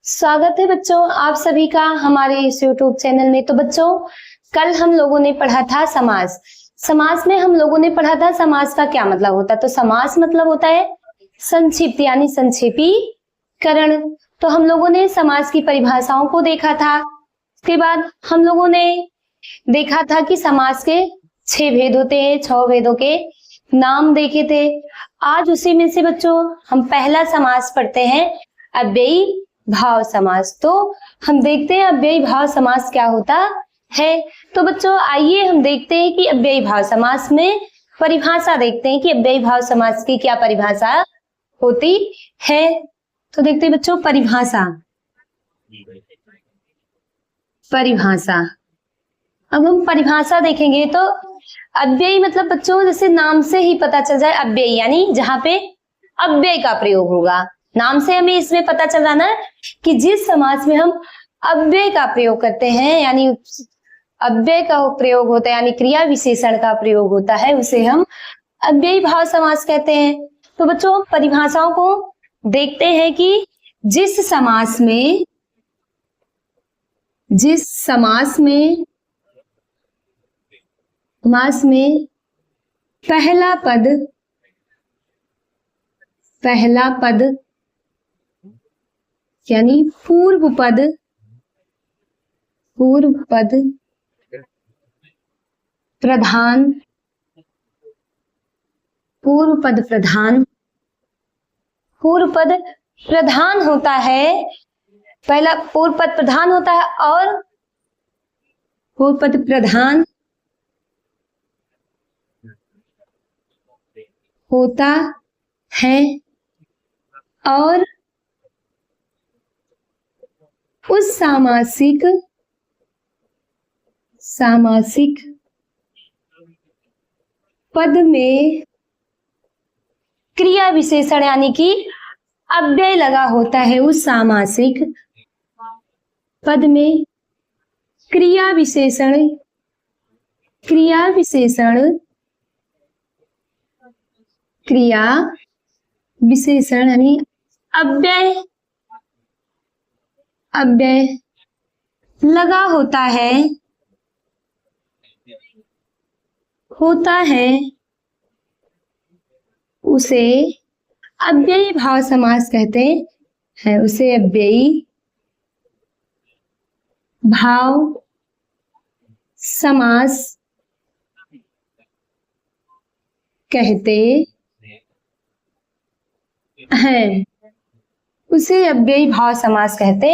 स्वागत है बच्चों आप सभी का हमारे इस YouTube चैनल में। तो बच्चों कल हम लोगों ने पढ़ा था समास। समास में हम लोगों ने पढ़ा था समास का क्या मतलब होता है। तो समास मतलब होता है संक्षिप्त यानी संक्षेपीकरण। तो हम लोगों ने समास की परिभाषाओं को देखा था। उसके बाद हम लोगों ने देखा था कि समास के 6 भेद होते हैं, 6 भेदों के नाम देखे थे। आज उसी में से बच्चों हम पहला समास पढ़ते हैं, अव्ययी भाव समास। तो हम देखते हैं अव्ययी भाव समास क्या होता है। तो बच्चों आइए हम देखते हैं कि अव्ययी भाव समास में परिभाषा देखते हैं कि अव्ययी भाव समास की क्या परिभाषा होती है। तो देखते हैं बच्चों परिभाषा। अब हम परिभाषा देखेंगे तो अव्ययी मतलब बच्चों जैसे नाम से ही पता चल जाए, अव्ययी यानी जहां पे अव्यय का प्रयोग होगा। नाम से हमें इसमें पता चल रहा ना कि जिस समास में हम अव्यय का प्रयोग करते हैं यानी अव्यय का प्रयोग होता है यानी क्रिया विशेषण का प्रयोग होता है, उसे हम अव्ययी भाव समास कहते हैं। तो बच्चों परिभाषाओं को देखते हैं कि जिस समास में पहला पद यानी पूर्व पद प्रधान होता है। पहला पूर्व पद प्रधान होता है और पूर्व पद प्रधान होता है और उस सामासिक पद में क्रिया विशेषण यानी कि अव्यय लगा होता है। उस सामासिक पद में क्रिया विशेषण यानी अव्यय लगा होता है उसे अव्ययी भाव समास कहते हैं। उसे अव्ययी भाव समास कहते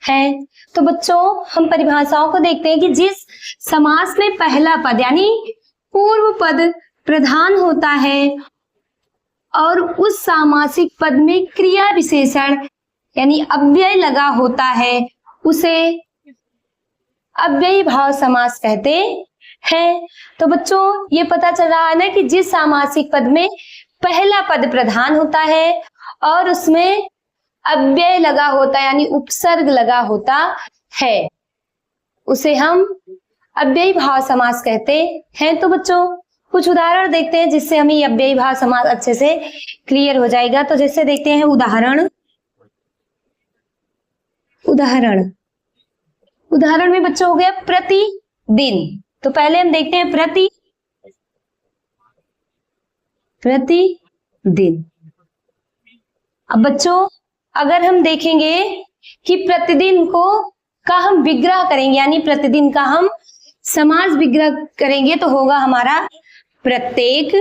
हैं। तो बच्चों हम परिभाषाओं को देखते हैं कि जिस समास में पहला पद यानी पूर्व पद प्रधान होता है और उस सामासिक पद में क्रिया विशेषण यानी अव्यय लगा होता है, उसे अव्ययी भाव समास कहते हैं। तो बच्चों ये पता चल रहा है ना कि जिस सामासिक पद में पहला पद प्रधान होता है और उसमें अव्यय लगा होता है यानी उपसर्ग लगा होता है, उसे हम अव्ययी भाव समास कहते हैं। तो बच्चों कुछ उदाहरण देखते हैं जिससे हमें ये अव्ययी भाव समास अच्छे से क्लियर हो जाएगा। तो जैसे देखते हैं उदाहरण में बच्चों हो गया प्रतिदिन। तो पहले हम देखते हैं प्रतिदिन। अब बच्चों अगर हम देखेंगे कि प्रतिदिन का हम विग्रह करेंगे यानी प्रतिदिन का हम समास विग्रह करेंगे तो होगा हमारा प्रत्येक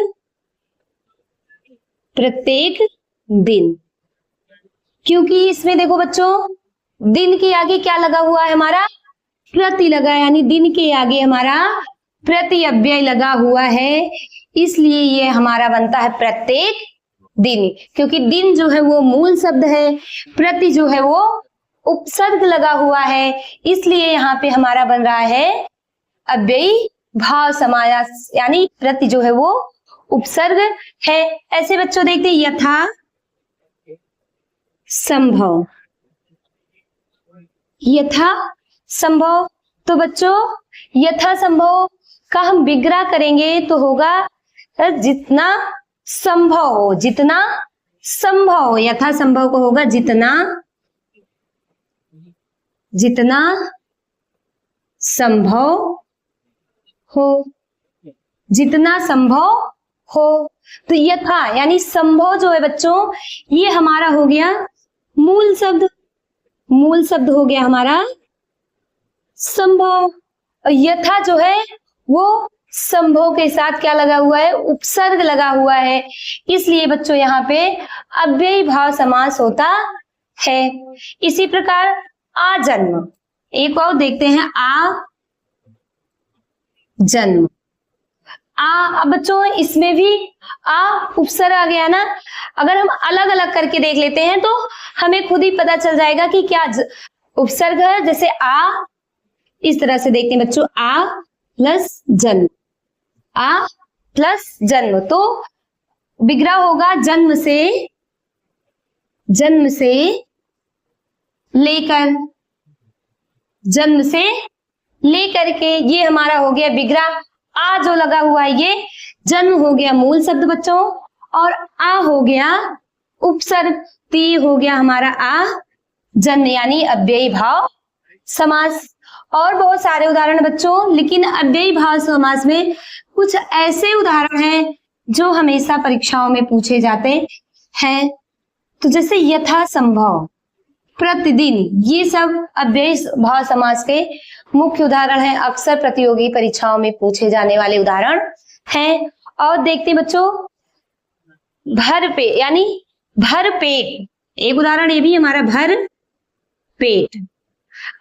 दिन। क्योंकि इसमें देखो बच्चों दिन के आगे क्या लगा हुआ है, हमारा प्रति लगा है यानी दिन के आगे हमारा प्रति अव्यय लगा हुआ है, इसलिए ये हमारा बनता है प्रत्येक दिन। क्योंकि दिन जो है वो मूल शब्द है, प्रति जो है वो उपसर्ग लगा हुआ है, इसलिए यहाँ पे हमारा बन रहा है अव्ययी भाव समास यानी प्रति जो है वो उपसर्ग है। ऐसे बच्चों देखते हैं यथा संभव। तो बच्चों यथा संभव का हम विग्रह करेंगे तो होगा जितना संभव संभव, यथा संभव को होगा जितना, जितना संभव हो, जितना संभव हो। तो यथा यानी संभव जो है बच्चों, ये हमारा हो गया मूल शब्द, मूल शब्द हो गया हमारा संभव। और यथा जो है वो संभव के साथ क्या लगा हुआ है, उपसर्ग लगा हुआ है, इसलिए बच्चों यहाँ पे अव्ययी भाव समास होता है। इसी प्रकार आजन्म, एक और देखते हैं, आ जन्म। अब बच्चों इसमें भी आ उपसर्ग आ गया ना। अगर हम अलग अलग करके देख लेते हैं तो हमें खुद ही पता चल जाएगा कि क्या उपसर्ग है। जैसे आ, इस तरह से देखते हैं बच्चों, आ प्लस जन्म, आ प्लस जन्म, तो विग्रह होगा जन्म से, जन्म से लेकर, जन्म से लेकर के, ये हमारा हो गया विग्रह। आ जो लगा हुआ है ये जन्म हो गया मूल शब्द बच्चों, और आ हो गया उपसर्ग, ती हो गया हमारा आ जन्म, यानी अव्ययी भाव समास। और बहुत सारे उदाहरण बच्चों, लेकिन अव्ययी भाव समास में कुछ ऐसे उदाहरण हैं जो हमेशा परीक्षाओं में पूछे जाते हैं। तो जैसे यथा संभव, प्रतिदिन, ये सब अव्ययी भाव समास के मुख्य उदाहरण हैं, अक्सर प्रतियोगी परीक्षाओं में पूछे जाने वाले उदाहरण हैं। और देखते बच्चों, भर पे यानी भर पेट, एक उदाहरण ये भी हमारा भर पेट।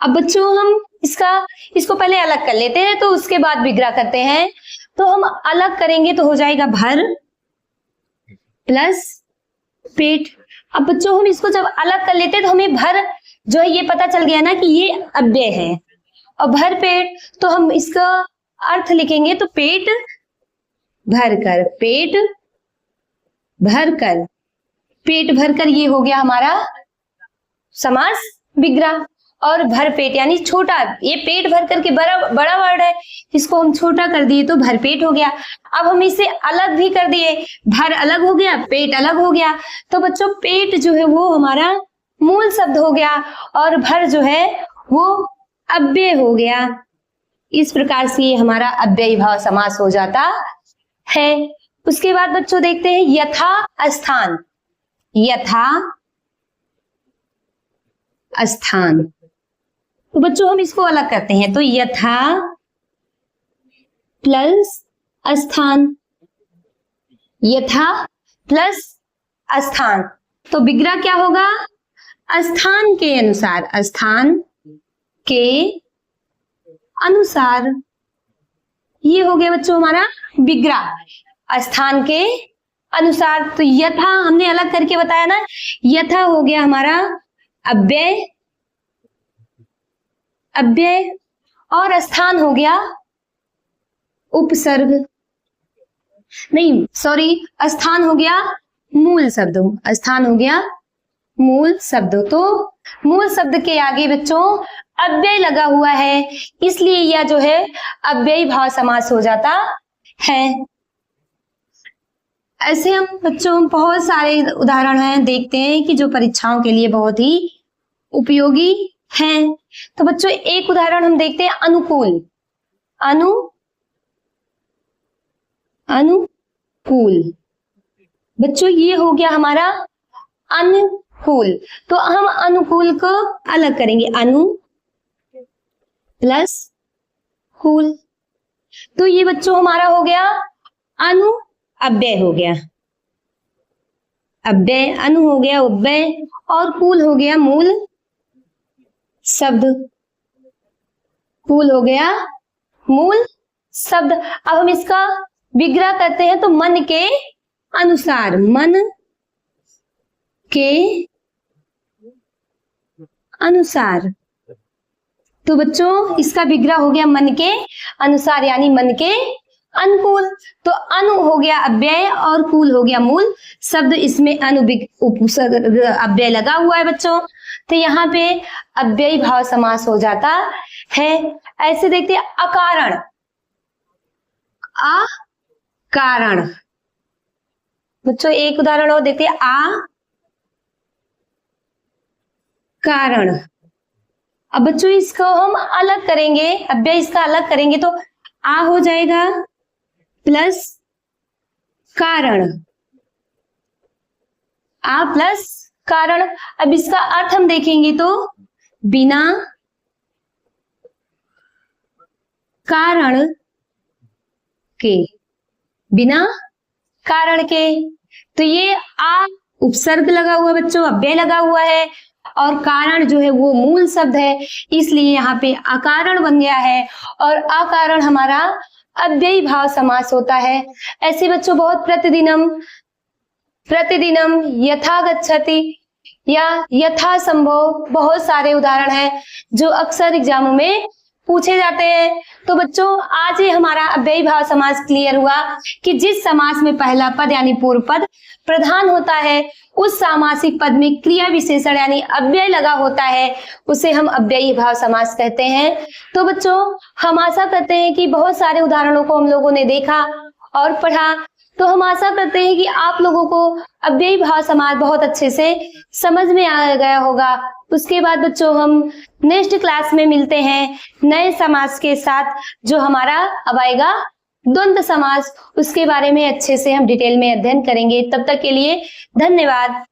अब बच्चों हम इसको पहले अलग कर लेते हैं, तो उसके बाद विग्रह करते हैं। तो हम अलग करेंगे तो हो जाएगा भर प्लस पेट। अब बच्चों हम इसको जब अलग कर लेते हैं तो हमें भर जो है ये पता चल गया ना कि ये अव्यय है, और भर पेट तो हम इसका अर्थ लिखेंगे तो पेट भर कर, पेट भर कर, पेट भर कर, ये हो गया हमारा समास विग्रह। और भर पेट यानी छोटा, ये पेट भर कर के बड़ा वर्ड है, इसको हम छोटा कर दिए तो भर पेट हो गया। अब हम इसे अलग भी कर दिए, भर अलग हो गया, पेट अलग हो गया, तो बच्चों पेट जो है वो हमारा मूल शब्द हो गया, और भर जो है वो अव्यय हो गया। इस प्रकार से ये हमारा अव्ययी भाव समास हो जाता है। उसके बाद बच्चों देखते हैं यथा स्थान, यथा स्थान। तो बच्चों हम इसको अलग करते हैं, तो यथा प्लस स्थान, यथा प्लस स्थान, तो विग्रह क्या होगा, स्थान के अनुसार, स्थान के अनुसार, ये हो गया बच्चों हमारा विग्रह, स्थान के अनुसार। तो यथा हमने अलग करके बताया ना, यथा हो गया हमारा अव्यय, अव्यय, और स्थान हो गया उपसर्ग, नहीं सॉरी, स्थान हो गया मूल शब्द, स्थान हो गया मूल शब्द। तो मूल शब्द के आगे बच्चों अव्यय लगा हुआ है, इसलिए यह जो है अव्ययी भाव समास हो जाता है। ऐसे हम बच्चों बहुत सारे उदाहरण हैं, देखते हैं कि जो परीक्षाओं के लिए बहुत ही उपयोगी हैं। तो बच्चों एक उदाहरण हम देखते हैं, अनुकूल, अनुकूल। बच्चों ये हो गया हमारा अनुकूल, तो हम अनुकूल को अलग करेंगे, अनु प्लस कूल, तो ये बच्चों हमारा हो गया अनु अव्यय हो गया, अव्यय, अनु हो गया अव्यय, और कूल हो गया मूल शब्द, कूल हो गया मूल शब्द। अब हम इसका विग्रह करते हैं, तो मन के अनुसार, मन के अनुसार, तो बच्चों इसका विग्रह हो गया मन के अनुसार यानी मन के अनुकूल। तो अनु हो गया अव्यय और कूल हो गया मूल शब्द, इसमें अनु अव्यय लगा हुआ है बच्चों, तो यहाँ पे अव्ययी भाव समास हो जाता है। ऐसे देखते हैं अकारण, अकारण। बच्चों एक उदाहरण और देखते हैं, कारण। अब बच्चों इसको हम अलग करेंगे, अव्यय इसका अलग करेंगे तो आ हो जाएगा प्लस कारण, आ प्लस कारण। अब इसका अर्थ हम देखेंगे तो बिना कारण के, बिना कारण के। तो ये आ उपसर्ग लगा हुआ बच्चों, अव्यय लगा हुआ है, और कारण जो है वो मूल शब्द है, इसलिए यहाँ पे अकारण बन गया है, और अकारण हमारा अव्ययी भाव समास होता है। ऐसे बच्चों बहुत प्रतिदिनम, प्रतिदिनम, यथा गच्छति या यथा संभव, बहुत सारे उदाहरण हैं जो अक्सर एग्जामों में पूछे जाते हैं। तो बच्चों आज ये हमारा अव्ययी भाव समास क्लियर हुआ कि जिस समास में पहला पद यानी पूर्व पद प्रधान होता है, उस सामासिक पद में क्रिया विशेषण यानी अव्यय लगा होता है, उसे हम अव्ययी भाव समास कहते हैं। तो बच्चों हम आशा करते हैं कि बहुत सारे उदाहरणों को हम लोगों ने देखा और पढ़ा, तो हम आशा करते हैं कि आप लोगों को अव्ययी भाव समास बहुत अच्छे से समझ में आ गया होगा। उसके बाद बच्चों हम नेक्स्ट क्लास में मिलते हैं नए समास के साथ, जो हमारा अब आएगा द्वंद्व समास। उसके बारे में अच्छे से हम डिटेल में अध्ययन करेंगे। तब तक के लिए धन्यवाद।